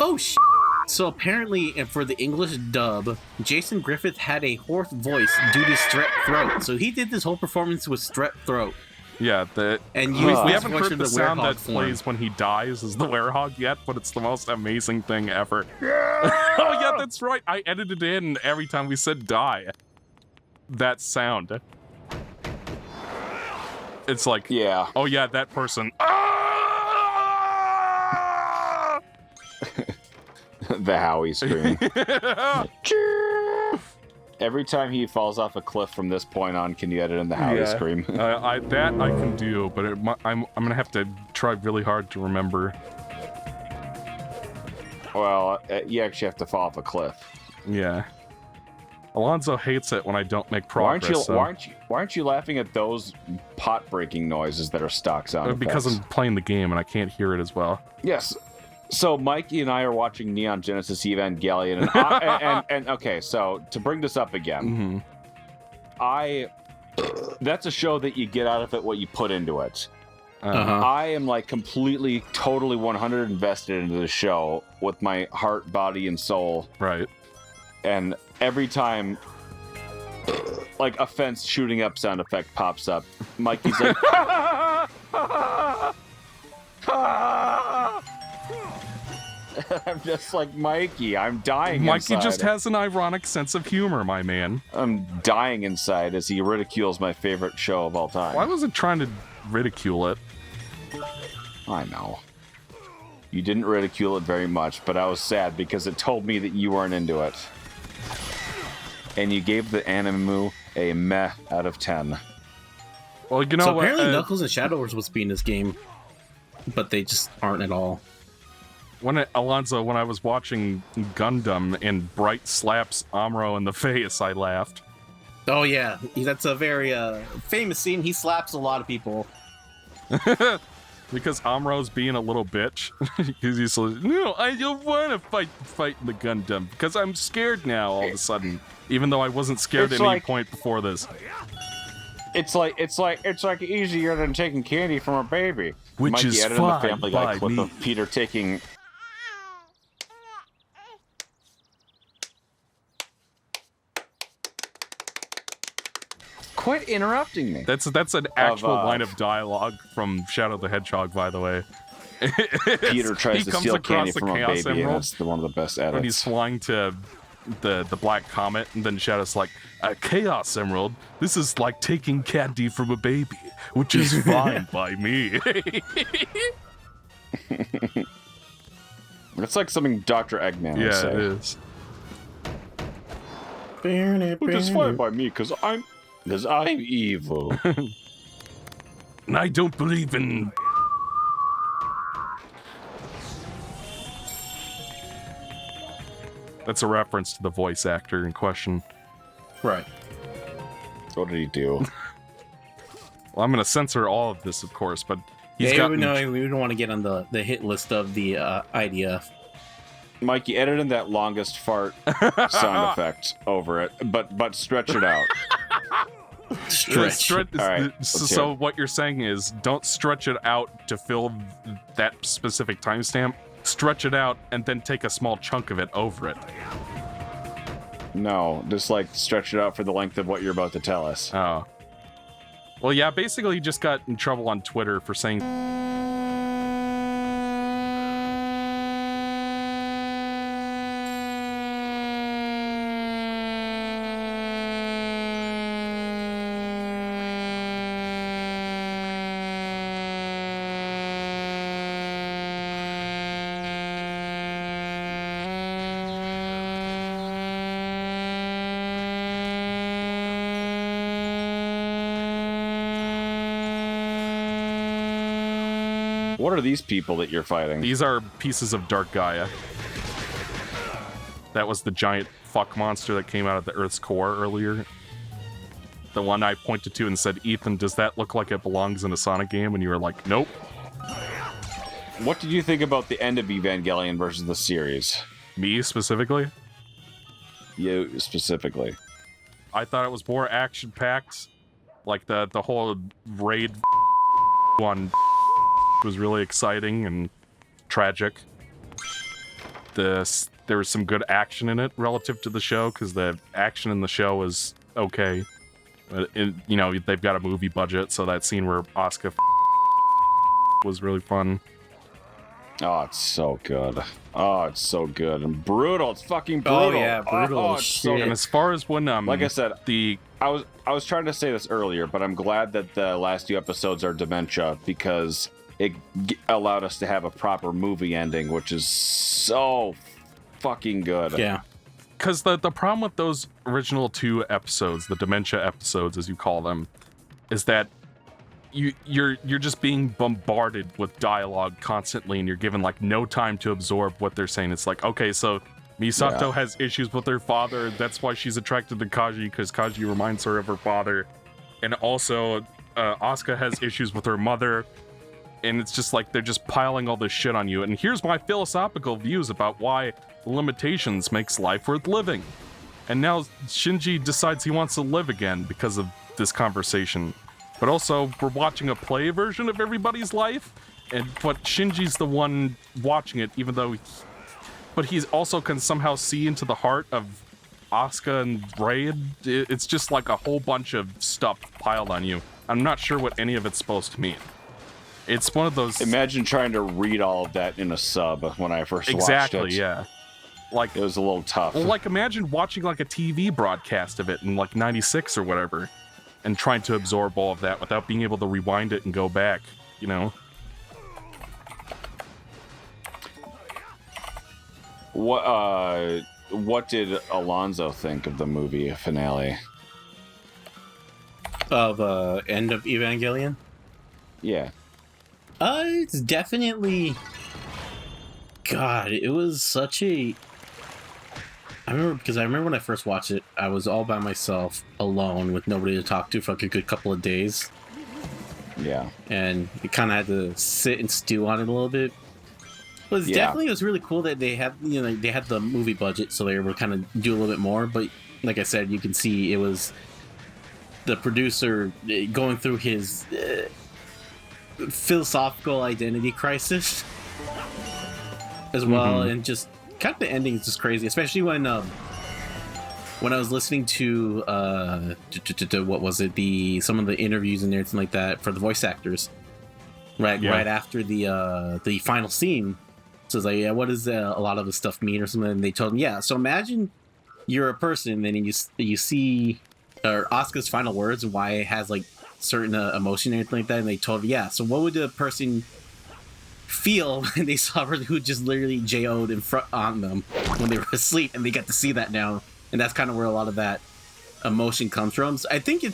Oh, So apparently, and for the English dub, Jason Griffith had a hoarse voice due to strep throat. So he did this whole performance with strep throat. Yeah, and we haven't heard the sound that form. plays when he dies as the werehog yet, but it's the most amazing thing ever. Oh yeah, that's right. I edited in every time we said die. That sound. It's like, yeah. Oh yeah, that person. The Howie scream. Every time he falls off a cliff from this point on, can you edit in the Howie scream? That I can do, but I'm gonna have to try really hard to remember. Well, you actually have to fall off a cliff. Yeah. Alonzo hates it when I don't make progress. Why aren't you laughing at those pot breaking noises that are stock sound because effects? I'm playing the game and I can't hear it as well. Yes. So Mikey and I are watching Neon Genesis Evangelion, and okay, so to bring this up again, that's a show that you get out of it what you put into it. I am like completely, totally 100 invested into the show with my heart, body, and soul. Right. And every time, like a fence shooting up sound effect pops up, Mikey's like, I'm just like, Mikey, I'm dying Mikey inside. just has an ironic sense of humor, my man. I'm dying inside as he ridicules my favorite show of all time. Well, I wasn't trying to ridicule it. I know. You didn't ridicule it very much, but I was sad because it told me that you weren't into it. And you gave the anime a meh out of 10. Well, you know so what? Apparently Knuckles and Shadow were supposed to be in this game, but they just aren't at all. Alonzo, when I was watching Gundam and Bright slaps Amuro in the face, I laughed. Oh yeah, that's a very famous scene. He slaps a lot of people. Because Amuro's being a little bitch. Because he's like, no, I don't want to fight in the Gundam because I'm scared now all of a sudden, even though I wasn't scared at any point before this. It's like easier than taking candy from a baby. Which Mikey is edited fine the Family Guy by clip me. of Peter taking. Quit interrupting me. That's an actual line of dialogue from Shadow the Hedgehog, by the way. Peter tries to steal candy from a baby, Emerald, and that's one of the best edits. when he's flying to the Black Comet, and then Shadow's like, Chaos Emerald, this is like taking candy from a baby, which is fine by me. It's like something Dr. Eggman would say. Yeah, it is. Which is fine by me, because I'm evil. And I don't believe in... That's a reference to the voice actor in question. Right. What did he do? Well, I'm going to censor all of this, of course, but he's we gotten... don't want to get on the hit list of the IDF. Mikey, edit in that longest fart sound effect over it, but stretch it out. Stretch. All right, So what you're saying is, don't stretch it out to fill that specific timestamp. Stretch it out and then take a small chunk of it over it. No, just like stretch it out for the length of what you're about to tell us. Oh. Well, yeah, basically he just got in trouble on Twitter for saying... What are these people that you're fighting? These are pieces of Dark Gaia. That was the giant fuck monster that came out of the Earth's core earlier. The one I pointed to and said, Ethan, does that look like it belongs in a Sonic game? And you were like, nope. What did you think about the end of Evangelion versus the series? Me, specifically? You, specifically. I thought it was more action-packed. Like, the whole raid one was really exciting and tragic. there was some good action in it relative to the show, because the action in the show is okay. But they've got a movie budget, so that scene where Asuka was really fun. Oh, it's so good. Oh, it's so good and brutal. It's fucking brutal. Oh yeah, brutal. Oh, it's so And good. as far as when Like I said, I was trying to say this earlier, but I'm glad that the last 2 episodes are dementia, because it allowed us to have a proper movie ending, which is so fucking good. Yeah. Because the problem with those original 2 episodes, the dementia episodes as you call them, is that you're just being bombarded with dialogue constantly, and you're given like no time to absorb what they're saying. It's like, okay, so Misato has issues with her father. That's why she's attracted to Kaji, because Kaji reminds her of her father. And also, Asuka has issues with her mother. And it's just like they're just piling all this shit on you. And here's my philosophical views about why limitations makes life worth living. And now Shinji decides he wants to live again because of this conversation. But also, we're watching a play version of everybody's life, but Shinji's the one watching it, even though but he also can somehow see into the heart of Asuka and Ray. It's just like a whole bunch of stuff piled on you. I'm not sure what any of it's supposed to mean. It's one of those... Imagine trying to read all of that in a sub when I first watched it. Exactly, yeah. Like, it was a little tough. Well, like, imagine watching like a TV broadcast of it in like 96 or whatever, and trying to absorb all of that without being able to rewind it and go back, you know? What did Alonzo think of the movie finale? Of end of Evangelion? Yeah. It's definitely... God, it was such a... I remember when I first watched it, I was all by myself, alone, with nobody to talk to for like a good couple of days. Yeah. And you kind of had to sit and stew on it a little bit. It was really cool that they had, they had the movie budget, so they were kind of do a little bit more. But like I said, you can see it was the producer going through his philosophical identity crisis as well, and just kind of the ending is just crazy, especially when I was listening to what was it, some of the interviews and everything like that for the voice actors, right after the final scene. So it's like, yeah, what does a lot of the stuff mean or something? And they told him, so imagine you're a person and you see Asuka's final words and why it has like certain emotion and everything like that. And they told him, so what would a person feel when they saw her who just literally JO'd in front on them when they were asleep, and they get to see that now, and that's kind of where a lot of that emotion comes from. So I think I'm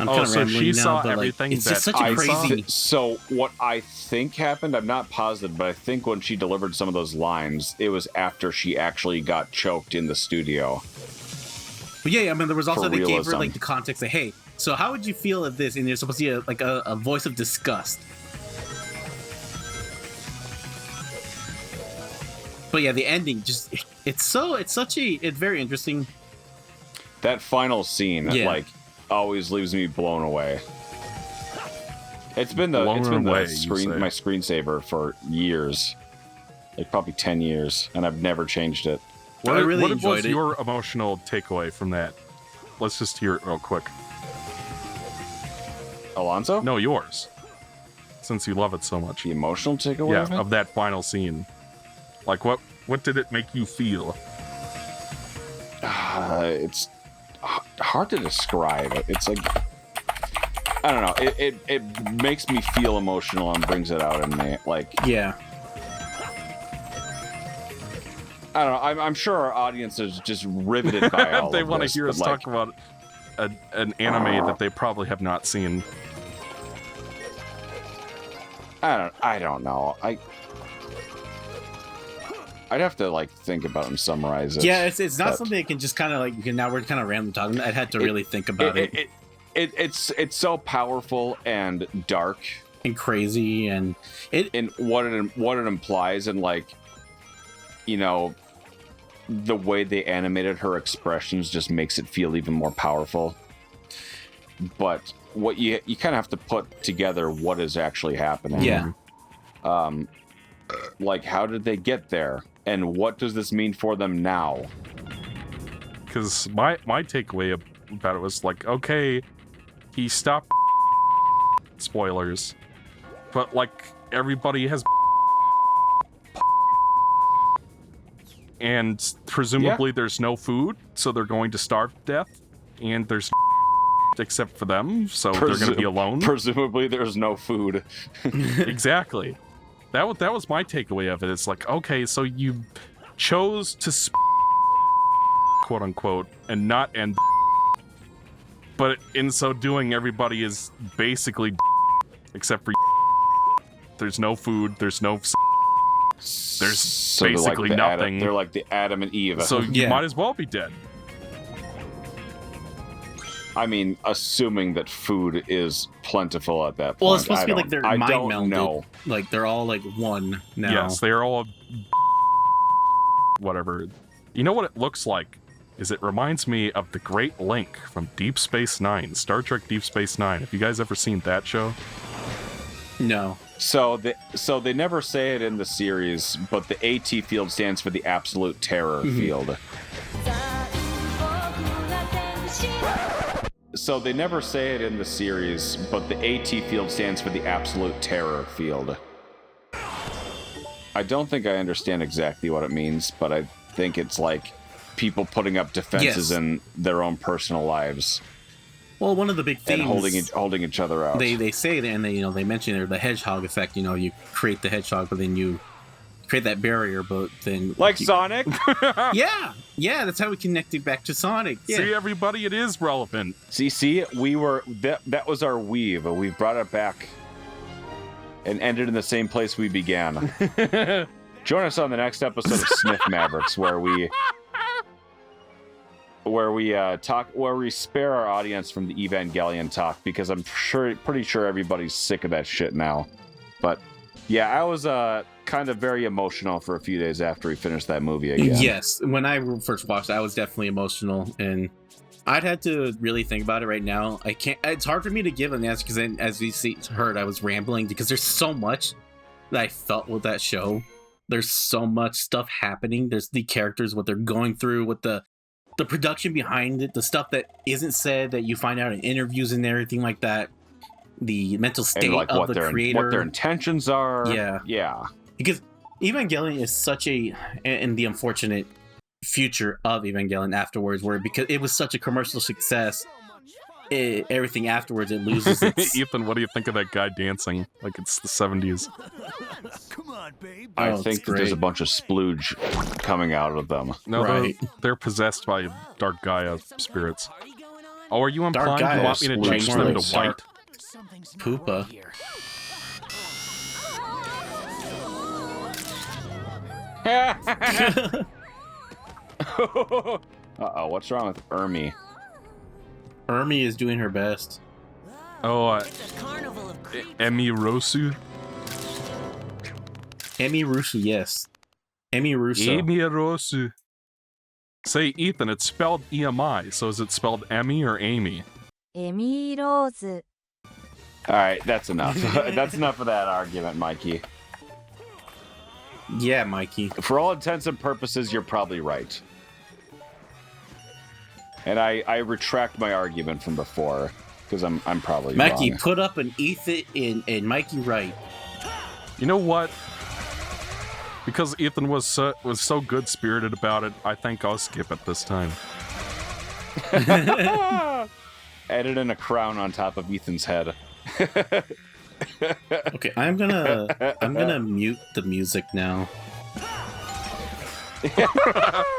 kind of so rambling she now, saw but everything it's that just such a crazy. So what I think happened, I'm not positive, but I think when she delivered some of those lines, it was after she actually got choked in the studio. But yeah, I mean, there was also they gave her realism. like the context of, hey, so how would you feel if this? And you're supposed to be a voice of disgust. But yeah, the ending it's very interesting. That final scene, always leaves me blown away. It's been my screensaver for years, like probably 10 years, and I've never changed it. I really what enjoyed was it. your emotional takeaway from that? Let's just hear it real quick. Alonso? No, yours. Since you love it so much. The emotional takeaway of that final scene. Like, what did it make you feel? It's hard to describe. It's like, I don't know. It makes me feel emotional and brings it out in me. Like, yeah. I don't know. I'm sure our audience is just riveted by all They of want to this, hear us talk about an anime that they probably have not seen. I don't know. I'd have to think about it and summarize it. Yeah, it's not something that can just kind of now we're kind of random talking. I'd had to really think about it. It's so powerful and dark and crazy, and what it implies, and the way they animated her expressions just makes it feel even more powerful. But what you kind of have to put together what is actually happening. Yeah. How did they get there? And what does this mean for them now? Because my takeaway about it was like, okay, he stopped spoilers, but like everybody has and presumably there's no food, so they're going to starve to death, and there's except for them, so they're going to be alone. Presumably there's no food. Exactly. That was my takeaway of it. It's like, okay, so you chose to quote unquote and not end, but in so doing, everybody is basically except for there's no food, there's no there's So basically they're like nothing. They're like the Adam and Eve. So you might as well be dead. I mean, assuming that food is plentiful at that point. Well, it's supposed to be like they're mind don't melded. know. Like they're all like one now. Yes, they're all whatever. You know what it looks like? Is it reminds me of the Great Link from Deep Space Nine, Star Trek Deep Space Nine. Have you guys ever seen that show? No. So they never say it in the series, but the AT field stands for the absolute terror field. So they never say it in the series, but the AT field stands for the absolute terror field. I don't think I understand exactly what it means, but I think it's like people putting up defenses in their own personal lives. Well, one of the big things, and holding each other out. They say that, and they mention there the hedgehog effect. You create the hedgehog, but then you create that barrier, but then Sonic. yeah, that's how we connected back to Sonic. Yeah. See, everybody, it is relevant. See, we were that was our weave. We've brought it back and ended in the same place we began. Join us on the next episode of Sniff Mavericks, where we spare our audience from the Evangelion talk, because I'm pretty sure everybody's sick of that shit now. But yeah, I was kind of very emotional for a few days after we finished that movie again. Yes, when I first watched it, I was definitely emotional, and I'd had to really think about it right now. I can't. It's hard for me to give an answer because, as we heard, I was rambling because there's so much that I felt with that show. There's so much stuff happening. There's the characters, what they're going through, with the production behind it, the stuff that isn't said that you find out in interviews and everything like that. The mental state of the creator, what their intentions are. Yeah. Because Evangelion is such and the unfortunate future of Evangelion afterwards, where because it was such a commercial success, everything afterwards it loses its... Ethan, what do you think of that guy dancing like it's the 70s? Come on, babe. I think that there's a bunch of splooge coming out of them. No, right. They're possessed by Dark Gaia spirits. Oh, are you implying Gaia you want me to splooged change more them like to white? Poopa. Uh-oh, what's wrong with Ermi? Ermi is doing her best. Oh, Emi Rosu? Emi Rusu, yes. Emi Russo. Emi Rosu. Say, Ethan, it's spelled EMI, so is it spelled Emmy or Amy? エミローズ Alright, that's enough. That's enough of that argument, Mikey. Yeah, Mikey. For all intents and purposes, you're probably right. And I retract my argument from before, because I'm probably Mikey, wrong. put up an Ethan and Mikey right. You know what? Because Ethan was so good-spirited about it, I think I'll skip it this time. Added in a crown on top of Ethan's head. Okay, I'm gonna mute the music now.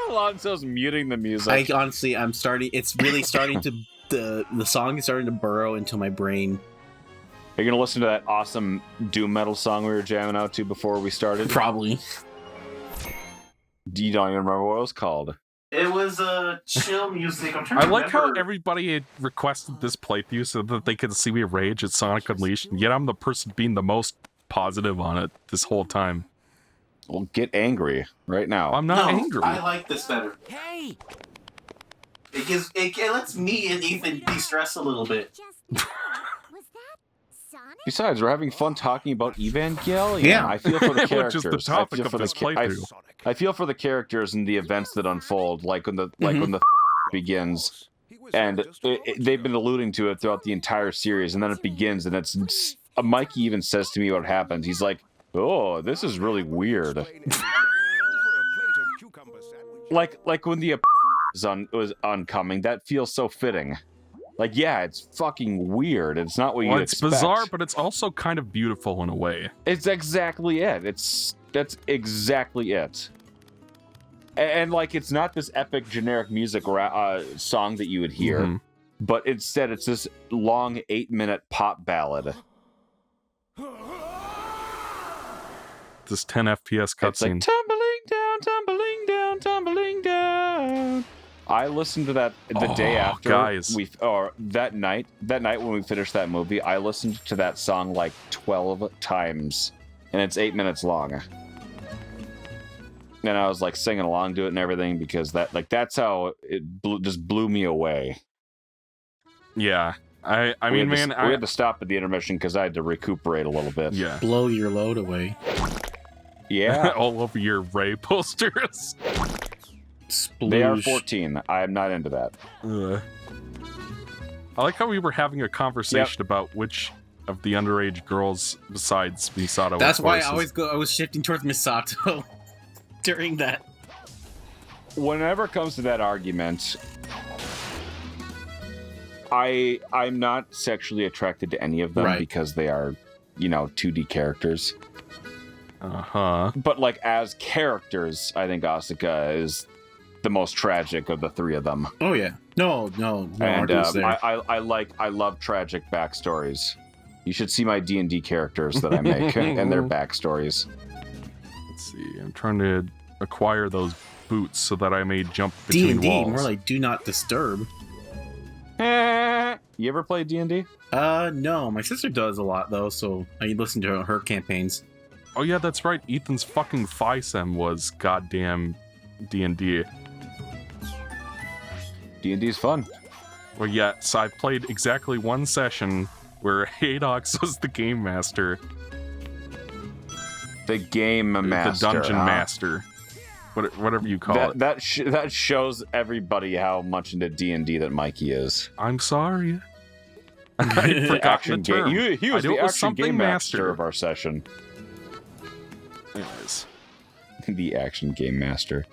Alonso's muting the music. I'm starting. It's really starting to the song is starting to burrow into my brain. Are you gonna listen to that awesome doom metal song we were jamming out to before we started? Probably. You don't even remember what it was called. It was chill music. I'm trying I to like how remember. everybody had requested this playthrough so that they could see me rage at Sonic Unleashed, and yet I'm the person being the most positive on it this whole time. Well, get angry right now. I'm not angry. I like this better. Hey! It lets me and Ethan de-stress a little bit. Was that Sonic? Besides, we're having fun talking about Evangelion. Yeah. I feel for the Which is characters. the topic I feel of for this the playthrough. I feel for the characters and the events that unfold, like when the begins, and they've been alluding to it throughout the entire series, and then it begins, and it's Mikey even says to me what happens. He's like, "Oh, this is really weird." like when the was oncoming, that feels so fitting. Like, yeah, it's fucking weird. It's not what you expect. It's bizarre, but it's also kind of beautiful in a way. It's exactly it. That's exactly it. And like, it's not this epic generic music song that you would hear, but instead it's this long 8-minute pop ballad. This 10 FPS cutscene. It's like, tumbling down, tumbling down, tumbling down. I listened to that the day after that night when we finished that movie. I listened to that song like 12 times, and it's 8 minutes long. And I was like singing along to it and everything because that's how it just blew me away. Yeah, I mean, we had to stop at the intermission because I had to recuperate a little bit. Yeah, blow your load away. Yeah, all over your Ray posters. Sploosh. They are 14. I am not into that. I like how we were having a conversation about which of the underage girls besides Misato. That's why I was shifting towards Misato during that. Whenever it comes to that argument, I'm not sexually attracted to any of them because they are, 2D characters. But like as characters, I think Asuka is the most tragic of the three of them. Oh yeah, no. And I love tragic backstories. You should see my D&D characters that I make and their backstories. Let's see. I'm trying to acquire those boots so that I may jump between D&D, walls. more like do not disturb. You ever play D&D? No. My sister does a lot though, so I listen to her campaigns. Oh yeah, that's right. Ethan's fucking FISEM was goddamn D&D. D&D's fun. Well, yeah, so I played exactly one session where Hadox was the game master. The game master. The dungeon master. Whatever you call it. That shows everybody how much into D&D that Mikey is. I'm sorry. I forgot the term. He was the action game master of our session. Anyways. The action game master.